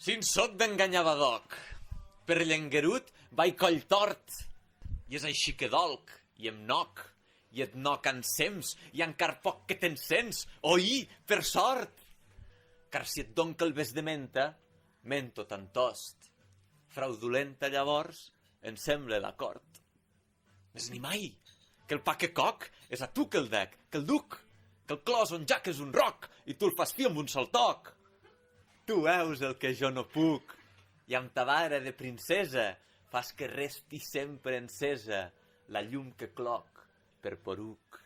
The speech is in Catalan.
Si en soc d'enganyavadoc, per llenguerut vaig coll tort, i és així que dolc, i em noc, i et noc ensems, i encar poc que t'encens, oí, per sort. Car si et don que el ves de menta, mento tan tost. Fraudulenta llavors, em sembla l'acord. Més ni mai, que el pa que coc és a tu que el dec, que el duc, que el clos on jac és un roc, i tu el fas fi amb un sol toc. Tu veus el que jo no puc, i amb ta vara de princesa fas que resti sempre encesa la llum que cloc per poruc.